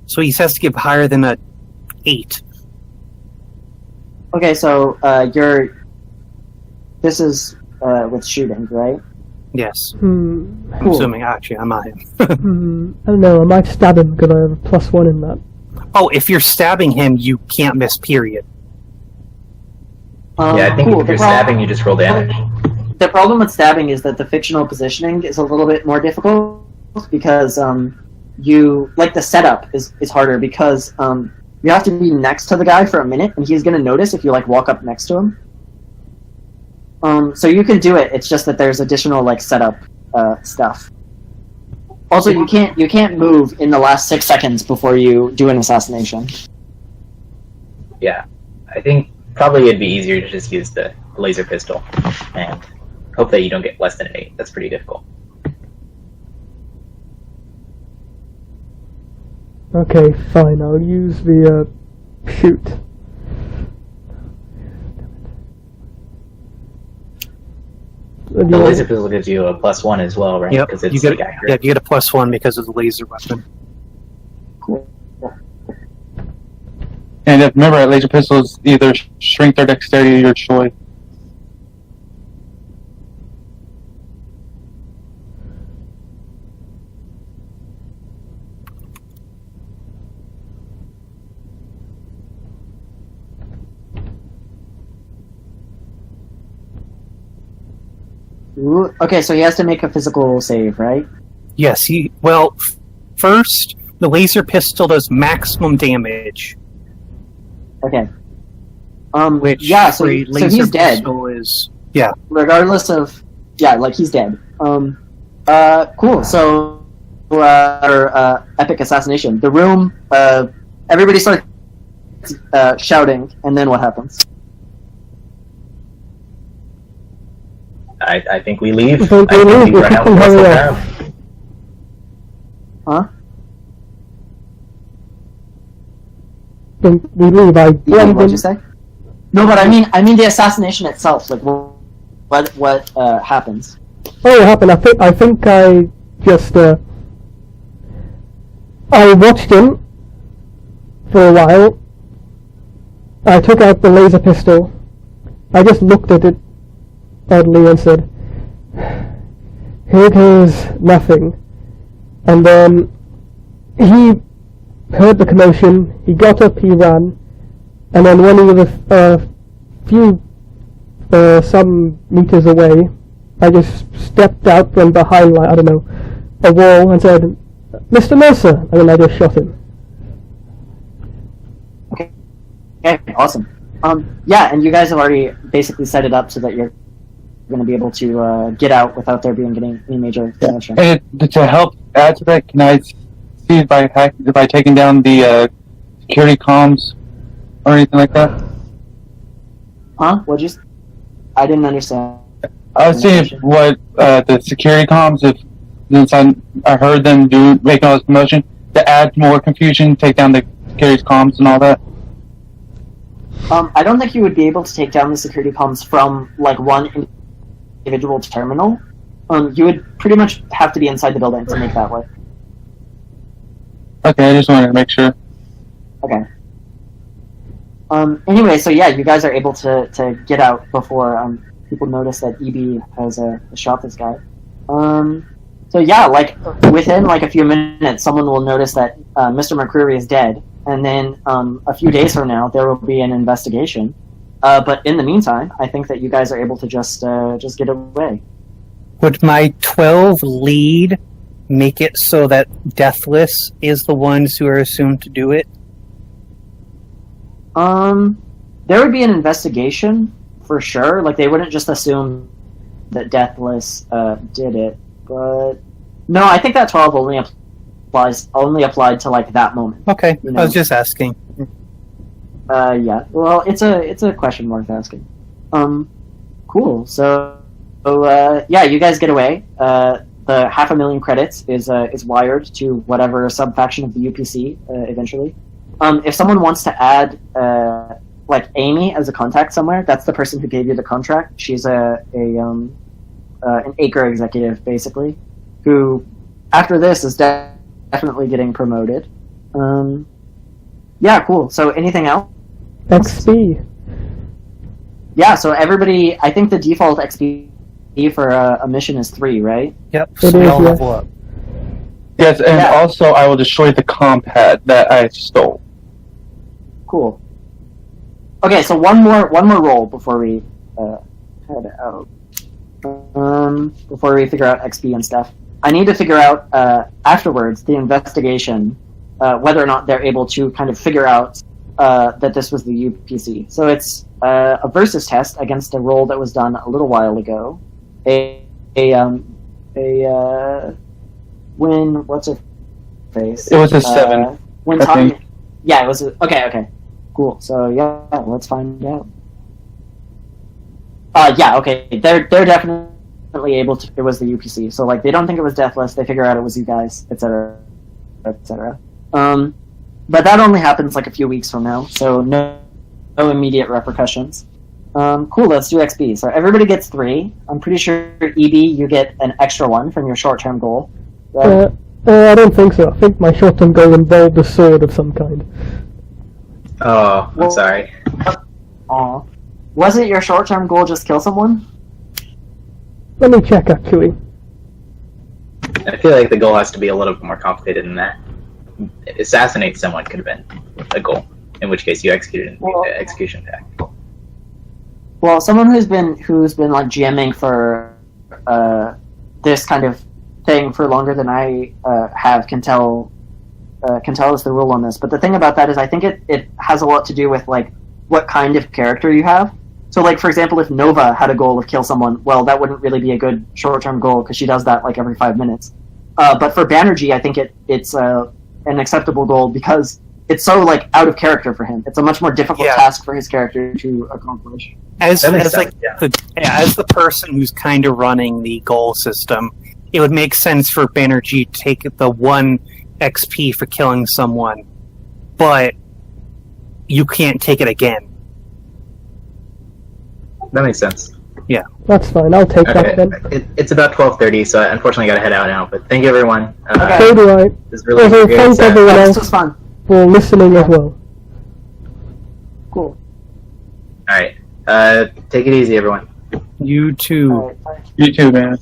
So he has to give higher than a 8. Okay, so this is with shooting, right? Yes. Hmm. I'm assuming, actually, I'm not him. I don't know, I might stab him because I have a +1 in that. Oh, if you're stabbing him, you can't miss, period. Yeah, I think if you're stabbing, you just roll damage. The problem with stabbing is that the fictional positioning is a little bit more difficult because the setup is harder because you have to be next to the guy for a minute and he's going to notice if you walk up next to him. So you can do it. It's just that there's additional setup stuff. Also, you can't move in the last 6 seconds before you do an assassination. Yeah, I think probably it'd be easier to just use the laser pistol and hope that you don't get less than an 8. That's pretty difficult. Okay, fine. I'll use the shoot. The laser pistol gives you a +1 as well, right? Yep. Because it's you get a +1 because of the laser weapon. Cool. And remember, laser pistols either strength or dexterity, your choice. Okay, so he has to make a physical save, right? Yes, first, the laser pistol does maximum damage. Okay. Which so he's dead. Is, regardless of... Yeah, he's dead. Cool, so... epic assassination. The room, everybody starts shouting, and then what happens? I think we leave. I think we run out across the ground. Huh? Think we leave. What'd you say? No, but I mean the assassination itself. What happens? Oh, it happened. I think I just I watched him for a while. I took out the laser pistol. I just looked at it oddly and said, "Here goes nothing." And then he heard the commotion. He got up. He ran, and then when he was some meters away, I just stepped out from behind, a wall, and said, "Mr. Mercer," and then I just shot him. Okay, awesome. Yeah, and you guys have already basically set it up so that you're going to be able to get out without there being any major damage. And to help add to that, can I see by taking down the security comms or anything like that? Huh? What'd you? I didn't understand. I was seeing if what the security comms, if since I heard them making all this promotion to add more confusion, take down the security comms and all that. I don't think you would be able to take down the security comms from like one individual terminal. You would pretty much have to be inside the building to make that work. Okay, I just wanted to make sure. Okay. Anyway, so yeah, you guys are able to get out before people notice that EB has shot this guy. So yeah, like within like a few minutes, someone will notice that Mr. McCreary is dead, and then a few days from now there will be an investigation. But in the meantime, I think that you guys are able to just get away. Would my 12 lead make it so that Deathless is the ones who are assumed to do it? There would be an investigation for sure. Like they wouldn't just assume that Deathless did it. But no, I think that 12 only applied to like that moment. Okay, You know? I was just asking. Yeah. Well, it's a question worth asking. Cool. So yeah, you guys get away. The 500,000 credits is wired to whatever subfaction of the UPC eventually. If someone wants to add like Amy as a contact somewhere, that's the person who gave you the contract. She's an ACRE executive basically, who after this is definitely getting promoted. Yeah, cool. So anything else? XP. Yeah, so everybody, I think the default XP for a mission is 3, right? Yep, It so we is, all yes. level up. Yes, and Yeah. also I will destroy the comp pad that I stole. Cool. Okay, so one more roll before we head out. Before we figure out XP and stuff. I need to figure out afterwards the investigation, whether or not they're able to kind of figure out that this was the UPC. So it's a versus test against a roll that was done a little while ago. When what's her face? It was a 7. When I Tommy, think. yeah, it was okay, cool. So yeah, let's find out. Yeah, okay, they're definitely able to. It was the UPC, so like they don't think it was Deathless. They figure out it was you guys, etc., etc. But that only happens like a few weeks from now, so no immediate repercussions. Cool, let's do XP. So everybody gets 3. I'm pretty sure EB, you get an extra 1 from your short-term goal. Right? I don't think so. I think my short-term goal involved a sword of some kind. Oh, I'm Well- sorry. Aw. Wasn't your short-term goal just kill someone? Let me check, actually. I feel like the goal has to be a little bit more complicated than that. Assassinate someone could have been a goal, in which case you executed an execution attack. Well, someone who's been like GMing for this kind of thing for longer than I have can tell us the rule on this. But the thing about that is I think it has a lot to do with like what kind of character you have. So like for example, if Nova had a goal of kill someone, well that wouldn't really be a good short-term goal because she does that like every 5 minutes. But for Banerjee, I think it's an acceptable goal because it's so like out of character for him. It's a much more difficult task for his character to accomplish. As That makes like sense, as the person who's kind of running the goal system, it would make sense for Banerjee to take the 1 XP for killing someone, but you can't take it again. That makes sense. That's fine, I'll take that Okay, then. it's about 12:30, so I unfortunately got to head out now. But thank you, everyone. Okay. So do I. This is really Also, great. thanks everyone This else was fun. for listening as well. Cool. All right, take it easy, everyone. You too. All right, bye. You too, man.